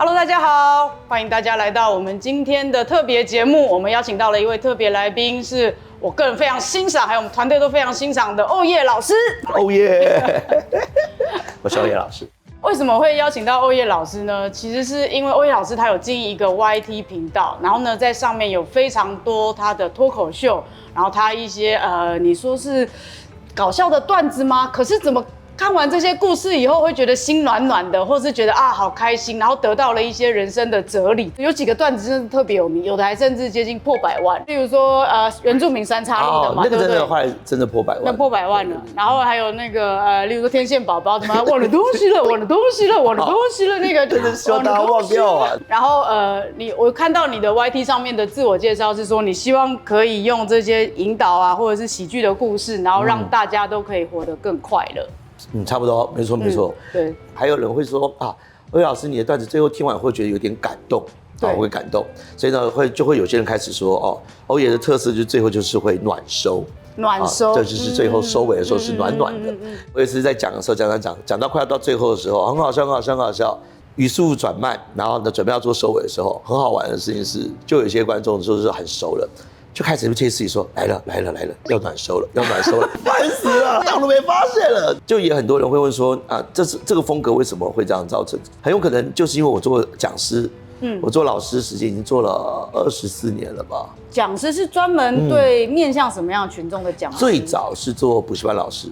Hello， 大家好，欢迎大家来到我们今天的特别节目。我们邀请到了一位特别来宾，是我个人非常欣赏，还有我们团队都非常欣赏的欧叶老师。欧叶，我是欧叶老师。为什么会邀请到欧叶老师呢？其实是因为欧叶老师他有经营一个 YT 频道，然后呢，在上面有非常多他的脱口秀，然后他一些你说是搞笑的段子吗？可是怎么看完这些故事以后，会觉得心暖暖的，或是觉得啊好开心，然后得到了一些人生的哲理。有几个段子真的特别有名，有的还甚至接近破100万。例如说原住民三叉路的嘛，那个真的后来真的破100万，那破100万了。然后还有那个例如说天线宝宝，怎么忘了东西了，忘了东西了，忘了东西了，那个真的希望大家忘掉啊。然后我看到你的 YT 上面的自我介绍是说，你希望可以用这些引导啊，或者是喜剧的故事，然后让大家都可以活得更快乐。差不多，没错没错。对，还有人会说啊，欧叶老师，你的段子最后听完会觉得有点感动，啊，会感动，所以呢，就会有些人开始说，哦，欧叶的特色就是最后就是会暖收，暖收，这就是最后收尾的时候是暖暖的。我也是在讲的时候讲到快要到最后的时候，很好笑，很好笑，很好笑。语速转慢，然后呢，准备要做收尾的时候，很好玩的事情是，就有一些观众就是很熟了。就开始窃喜说来了，要暖收了，要暖收了，烦死了，当都没发现了。就也很多人会问说啊，这个风格为什么会这样造成？很有可能就是因为我做讲师，我做老师时间已经做了24年了吧。讲师是专门对面向什么样的群众的讲师？最早是做补习班老师，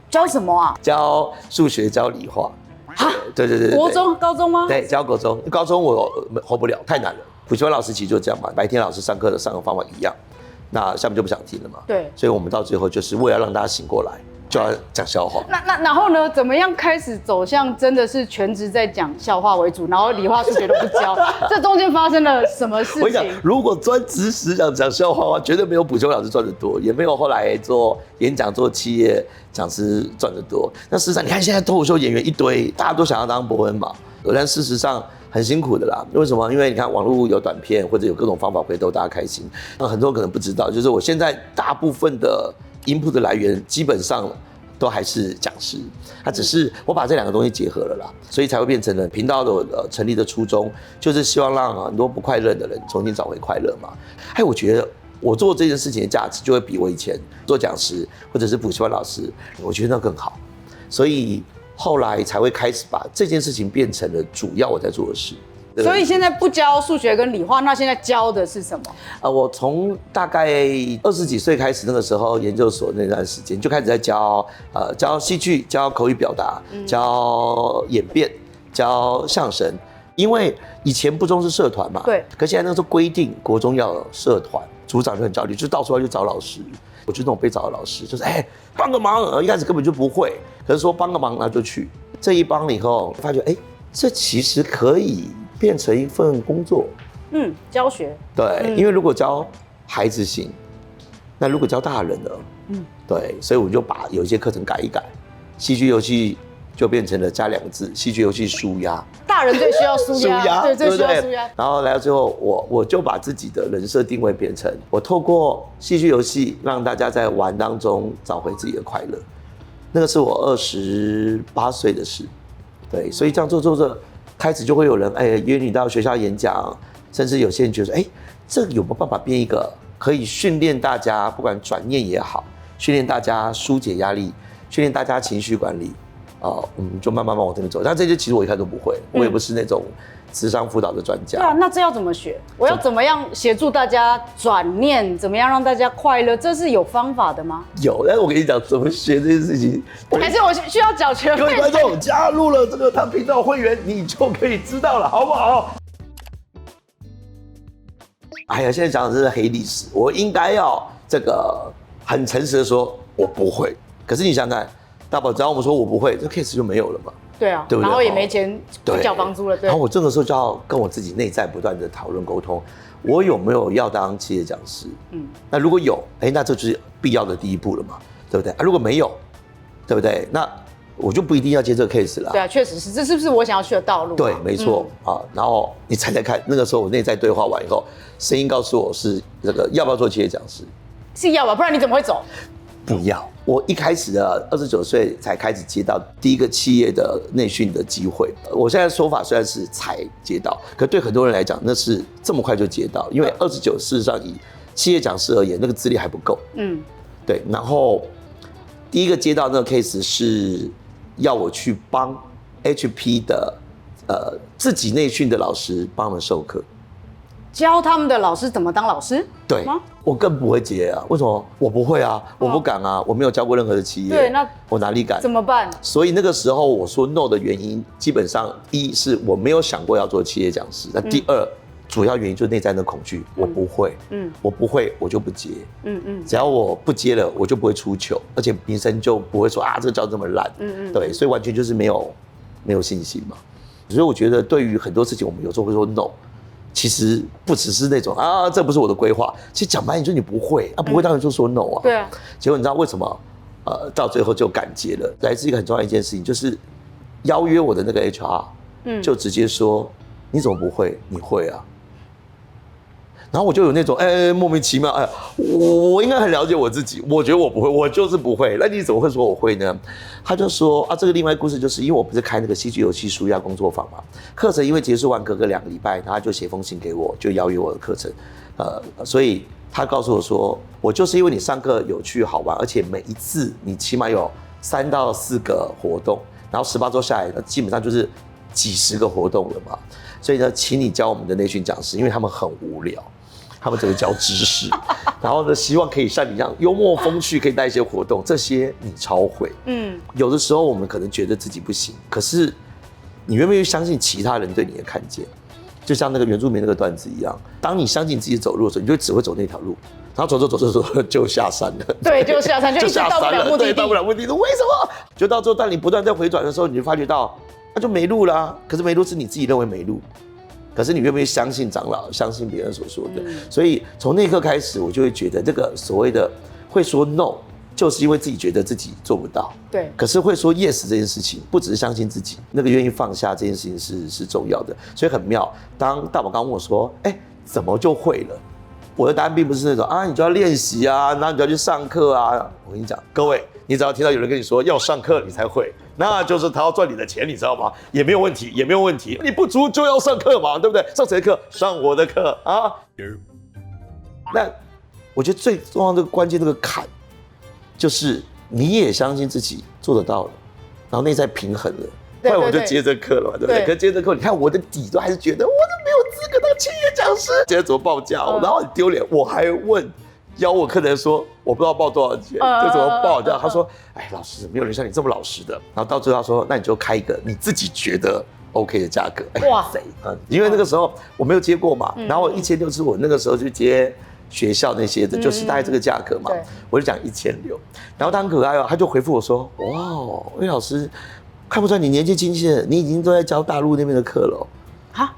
教什么啊？教数学，教理化。对，国中、高中吗？对，教国中，高中我活不了，太难了。补习班老师其实就这样嘛，白天老师上课的上课方法一样。那下面就不想听了嘛，对，所以我们到最后就是为了让大家醒过来，就要讲笑话。然后呢，怎么样开始走向真的是全职在讲笑话为主，然后理化数学都不教？这中间发生了什么事情？我讲，如果专职实讲笑话的话，绝对没有补修老师赚得多，也没有后来做演讲、做企业讲师赚得多。那事实上，你看现在脱口秀演员一堆，大家都想要当伯恩嘛，但事实上很辛苦的啦。为什么？因为你看网络有短片，或者有各种方法可以逗大家开心。那很多人可能不知道，就是我现在大部分的 input 的来源基本上都还是讲师，它只是我把这两个东西结合了啦，所以才会变成了频道的成立的初衷，就是希望让很多不快乐的人重新找回快乐嘛。我觉得我做这件事情的价值就会比我以前做讲师或者是补习班老师，我觉得那更好，所以后来才会开始把这件事情变成了主要我在做的事。所以现在不教数学跟理化，那现在教的是什么？我从大概20几岁开始，那个时候研究所那段时间就开始在教戏剧、教口语表达、教演变、教相声。因为以前不重视社团嘛，对。可现在那时候规定国中要有社团，组长就很焦虑，就到处要去找老师。我就是那种被找的老师，就是帮个忙，一开始根本就不会，可是说帮个忙那就去。这一帮了以后，发觉这其实可以变成一份工作，教学。对，因为如果教孩子行，那如果教大人呢？对，所以我就把有一些课程改一改，戏剧游戏就变成了加2个字，戏剧游戏舒压。大人最需要舒压，对，最需要舒压。然后来到最后，我就把自己的人设定位变成，我透过戏剧游戏让大家在玩当中找回自己的快乐。那个是我28岁的事，对，所以这样做着，开始就会有人约你到学校演讲，甚至有些人觉得这有没有办法变一个可以训练大家，不管转念也好，训练大家疏解压力，训练大家情绪管理，就慢慢往这边走。但这些其实我一开始都不会，我也不是那种諮商辅导的专家。对啊，那这要怎么学？我要怎么样协助大家转念？怎么样让大家快乐？这是有方法的吗？有，但是我跟你讲怎么学这件事情，还是我需要缴学费？各位观众加入了这个他频道会员，你就可以知道了，好不好？现在讲的这是黑历史，我应该要这个很诚实的说，我不会。可是你想想看，大宝只要我们说我不会，这 case 就没有了嘛。对啊，对不对？然后也没钱缴房租了，对。然后我这个时候就要跟我自己内在不断的讨论沟通，我有没有要当企业讲师？那如果有，那这就是必要的第一步了嘛，对不对？如果没有，对不对？那我就不一定要接这个 case 了。对啊，确实是，这是不是我想要去的道路？对，没错然后你猜猜看，那个时候我内在对话完以后，声音告诉我是这个要不要做企业讲师？是要吧，不然你怎么会走？不要。我一开始的29岁才开始接到第一个企业的内训的机会。我现在说法虽然是才接到，可对很多人来讲，那是这么快就接到，因为29事实上以企业讲师而言，那个资历还不够。对。然后第一个接到那个 case 是要我去帮 HP 的自己内训的老师帮他们授课。教他们的老师怎么当老师？对，我更不会接啊！为什么？我不会啊，我不敢啊，我没有教过任何的企业。对，那我哪里敢？怎么办？所以那个时候我说 no 的原因，基本上一是我没有想过要做企业讲师，那第二主要原因就是内在的恐惧，我不会，我不会我就不接，只要我不接了，我就不会出糗，而且名声就不会说啊这个教这么烂，对，所以完全就是没有信心嘛。所以我觉得对于很多事情，我们有时候会说 no。其实不只是那种啊，这不是我的规划。其实讲白，你说你不会，不会当然就说 no 啊。对啊。结果你知道为什么？到最后就敢接了。来自一个很重要的一件事情，就是邀约我的那个 HR，就直接说你怎么不会？你会啊。然后我就有那种莫名其妙，我应该很了解我自己，我觉得我不会，我就是不会。那你怎么会说我会呢？他就说啊，这个另外故事就是因为我不是开那个戏剧游戏舒压工作坊嘛，课程因为结束完隔个2个礼拜，他就写封信给我，就邀约我的课程，所以他告诉我说，我就是因为你上课有趣好玩，而且每一次你起码有3到4个活动，然后18周下来，基本上就是几十个活动了嘛，所以呢，请你教我们的内训讲师，因为他们很无聊。他们只会教知识，然后呢，希望可以像你一样幽默风趣，可以带一些活动，这些你超会。有的时候我们可能觉得自己不行，可是你愿不愿意相信其他人对你的看见？就像那个原住民那个段子一样，当你相信自己走路的时候，你就只会走那条路，然后走就下山了。对，就下山，就下山了，对，到不了目的地。为什么？就到最后，当你不断在回转的时候，你就发觉到那就没路啦。可是没路是你自己认为没路。可是你愿不愿意相信长老，相信别人所说的？所以从那一刻开始，我就会觉得这个所谓的会说 no， 就是因为自己觉得自己做不到。对。可是会说 yes 这件事情，不只是相信自己，那个愿意放下这件事情是重要的。所以很妙。当大宝刚问我说，怎么就会了？我的答案并不是那种啊，你就要练习啊，然后你就要去上课啊。我跟你讲，各位，你只要听到有人跟你说要上课，你才会。那就是他要赚你的钱，你知道吗？也没有问题，也没有问题。你不足就要上课嘛，对不对？上谁的课？上我的课啊！那我觉得最重要的关键，这个坎，就是你也相信自己做得到了，然后内在平衡了。后来我就接着课了嘛，对不对？可是接着课，你看我的底都还是觉得我都没有资格当企业讲师，现在怎么报价？然后很丢脸，我还问。邀我客人说，我不知道报多少钱，这怎么报？这样他说，老师，没有人像你这么老实的。然后到最后他说，那你就开一个你自己觉得 OK 的价格。哇塞，因为那个时候我没有接过嘛，然后1600是我那个时候去接学校那些的，就是大概这个价格嘛，我就讲1600。然后他很可爱哦，他就回复我说，哇，魏老师，看不出来你年纪轻轻的，你已经都在教大陆那边的课了。哈？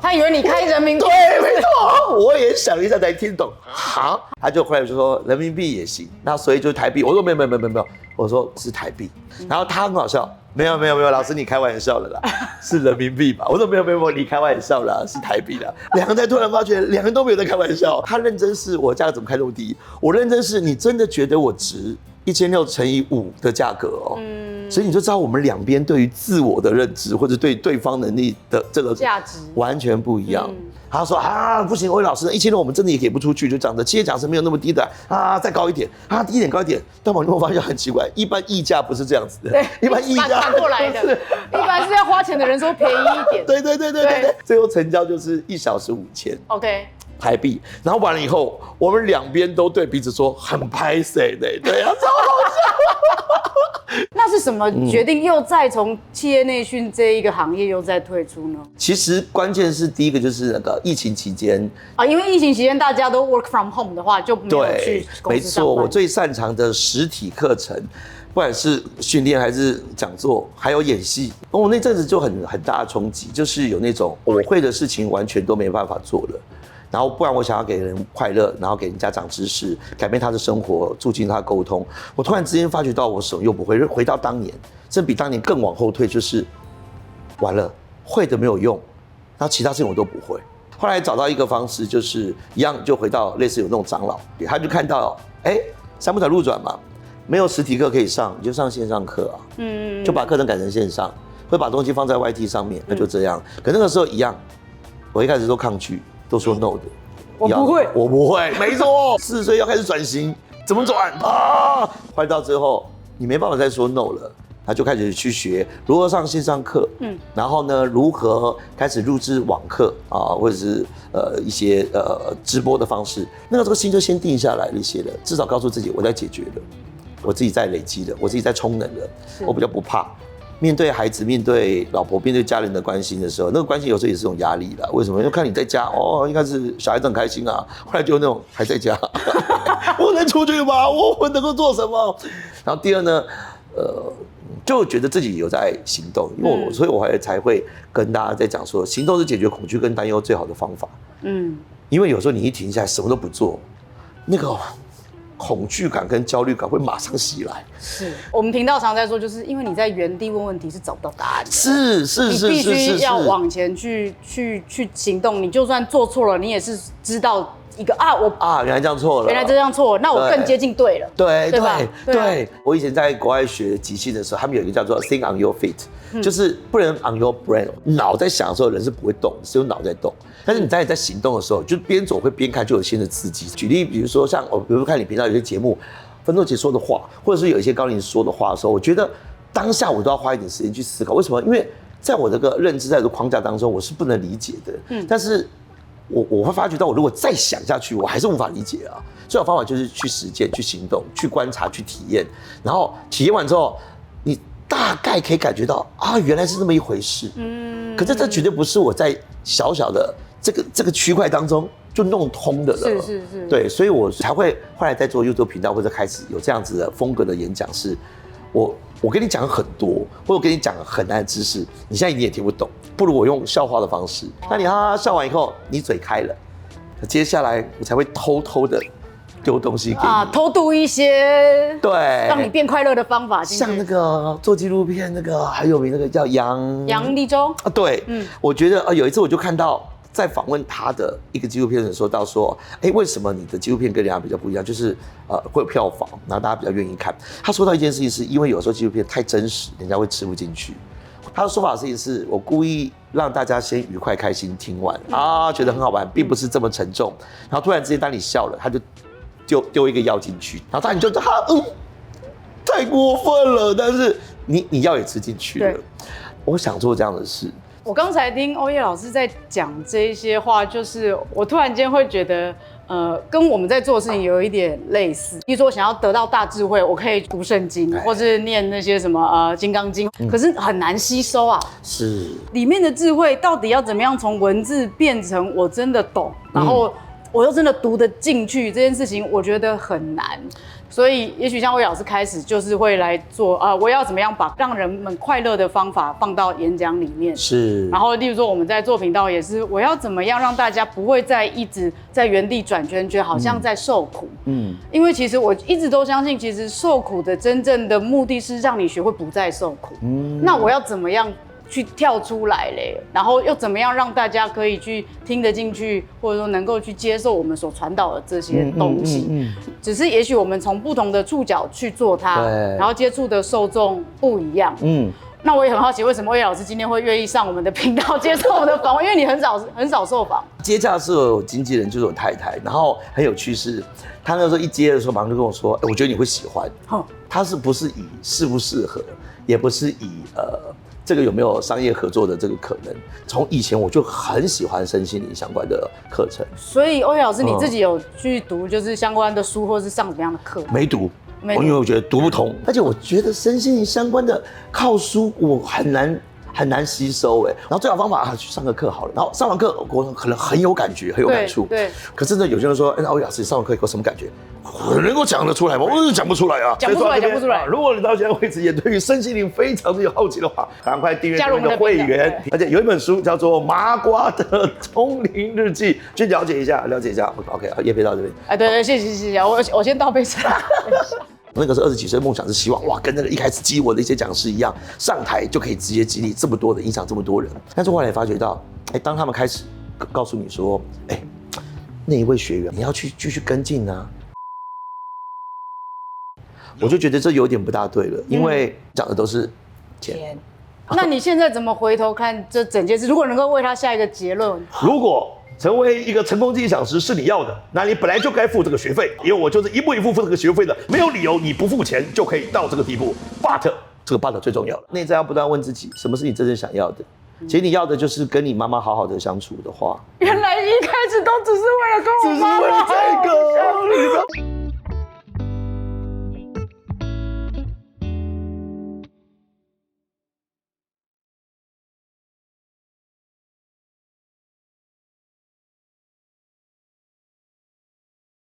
他以为你开人民币，对，没错，我也想一下才听懂。好，他就后来就说人民币也行，那所以就是台币。我说没有，我说是台币。然后他很好笑，没有，老师你开玩笑了啦，是人民币吧？我说没有，你开玩笑啦，是台币啦。两个人才突然发觉，两个人都没有在开玩笑。他认真是我价格怎么开那么低，我认真是你真的觉得我值1600乘以5的价格哦。所以你就知道我们两边对于自我的认知，或者对对方能力的这个价值完全不一样。他说啊，不行，魏老师，1600我们真的也给不出去，就这样的。企业讲师没有那么低的啊，再高一点啊，低一点，高一点。但我发现很奇怪，一般议价不是这样子的，对，一般议价反过来的，一般是要花钱的人说便宜一点。对，最后成交就是1小时5000。OK。台币，然后完了以后，我们两边都对彼此说很拍谁的，对啊，超好笑。那是什么决定又再从企业内训这一个行业又再退出呢？其实关键是第一个就是那个疫情期间啊，因为疫情期间大家都 work from home 的话，就没有去公司上班。没错，我最擅长的实体课程，不管是训练还是讲座，还有演戏，我那阵子就很大的冲击，就是有那种我会的事情完全都没办法做了。然后不然我想要给人快乐，然后给人家长知识，改变他的生活，促进他的沟通。我突然之间发觉到我什么又不会，回到当年，甚至比当年更往后退，就是完了，会的没有用，然后其他事情我都不会。后来找到一个方式，就是一样就回到类似有那种长老，他就看到3步条路转嘛，没有实体课可以上，你就上线上课啊，就把课程改成线上，会把东西放在 YT 上面，那就这样。可那个时候一样，我一开始都抗拒，都说 no 的。我不会，我不会，没错，40岁要开始转型，怎么转啊？坏到最后，你没办法再说 no 了。他就开始去学如何上线上课，然后呢，如何开始录制网课啊，或者是一些直播的方式。那个时候心就先定下来一些了，至少告诉自己我在解决了，我自己在累积了，我自己在充能了，我比较不怕。面对孩子、面对老婆、面对家人的关心的时候，那个关心有时候也是一种压力啦。为什么？因为看你在家，应该是小孩子很开心啊，后来就那种还在家，我能出去吗？我能够做什么？然后第二呢，就觉得自己有在行动，因为所以我才会跟大家在讲说，行动是解决恐惧跟担忧最好的方法。因为有时候你一停下来什么都不做，那个恐惧感跟焦虑感会马上袭来。是我们频道常在说，就是因为你在原地问问题是找不到答案的。是，你必须要往前去行动。你就算做错了，你也是知道一个原来这样错了，原来这样错了，那我更接近对了。对，我以前在国外学即兴的时候，他们有一个叫做 think on your feet，就是不能 on your brain， 脑在想的时候人是不会动，只有脑在动。但是你在行动的时候，就边走会边看，就有新的刺激。举例，比如说像比如看你频道有些节目，芬多姐说的话，或者是有一些高龄说的话的时候，我觉得当下我都要花一点时间去思考，为什么？因为在我这个认知在这个框架当中，我是不能理解的。但是我会发觉到，我如果再想下去，我还是无法理解啊。最好方法就是去实践、去行动、去观察、去体验，然后体验完之后，你大概可以感觉到原来是那么一回事。可是这绝对不是我在小小的这个区块当中就弄通的了。是。对，所以我才会后来在做 YouTube 频道或者开始有这样子的风格的演讲，是我跟你讲很多，或者跟你讲很难的知识，你现在你也听不懂，不如我用笑话的方式。那你哈哈笑完以后，你嘴开了，接下来我才会偷偷的丢东西给你偷渡一些对让你变快乐的方法进去。像那个做纪录片那个很有名那个叫杨立洲对，我觉得有一次我就看到。在访问他的一个纪录片的时候，到说，为什么你的纪录片跟人家比较不一样？就是会有票房，然后大家比较愿意看。他说到一件事情，是因为有时候纪录片太真实，人家会吃不进去。他的说法是我故意让大家先愉快开心听完觉得很好玩，并不是这么沉重。然后突然之间当你笑了，他就丢一个药进去，然后你就太过分了，但是你药也吃进去了。我想做这样的事。我刚才听欧叶老师在讲这些话，就是我突然间会觉得，跟我们在做的事情有一点类似。比如说，我想要得到大智慧，我可以读圣经，或是念那些什么《金刚经》，可是很难吸收啊。是里面的智慧到底要怎么样从文字变成我真的懂，然后我又真的读得进去，这件事情我觉得很难。所以，也许像魏老师开始就是会来做我要怎么样把让人们快乐的方法放到演讲里面。是。然后，例如说我们在做频道也是，我要怎么样让大家不会再一直在原地转圈圈，好像在受苦。因为其实我一直都相信，其实受苦的真正的目的是让你学会不再受苦。那我要怎么样去跳出来嘞？然后又怎么样让大家可以去听得进去，或者说能够去接受我们所传导的这些东西？只是也许我们从不同的触角去做它，然后接触的受众不一样。那我也很好奇，为什么魏老师今天会愿意上我们的频道接受我们的访问？因为你很少受访。接洽是有经纪人，就是我太太，然后很有趣是，他那时候一接的时候，马上就跟我说：“我觉得你会喜欢。”他是不是以适不适合，也不是以这个有没有商业合作的这个可能？从以前我就很喜欢身心灵相关的课程。所以欧叶老师，你自己有去读就是相关的书，或是上什么样的课？没读。因为我觉得读不通，而且我觉得身心灵相关的靠书我很难吸收然后最好方法去上个课好了，然后上完课我可能很有感觉，很有感触。对。可是呢，有些人说，欧老师上完课以后什么感觉？我能够讲得出来吗？我讲不出来啊，讲不出来。如果你到现在为止也对于身心灵非常的有好奇的话，赶快订阅我们的会员。而且有一本书叫做《麻瓜的通灵日记》，去了解一下。OK， 业配到这边。对，谢谢。我先倒杯茶。那个是20几岁的梦想是希望跟那个一开始激我的一些讲师一样，上台就可以直接激励这么多的影响这么多人。但是后来发觉到，当他们开始告诉你说，那一位学员你要去继续跟进啊，我就觉得这有点不大对了，因为讲的都是钱。那你现在怎么回头看这整件事？如果能够为他下一个结论，如果成为一个成功经济讲师是你要的，那你本来就该付这个学费，因为我就是一步一步付这个学费的，没有理由你不付钱就可以到这个地步。But 这个 but 最重要了，内在要不断问自己，什么是你真正想要的？其实你要的就是跟你妈妈好好的相处的话。原来一开始都只是为了跟我妈妈好好只是为了这个。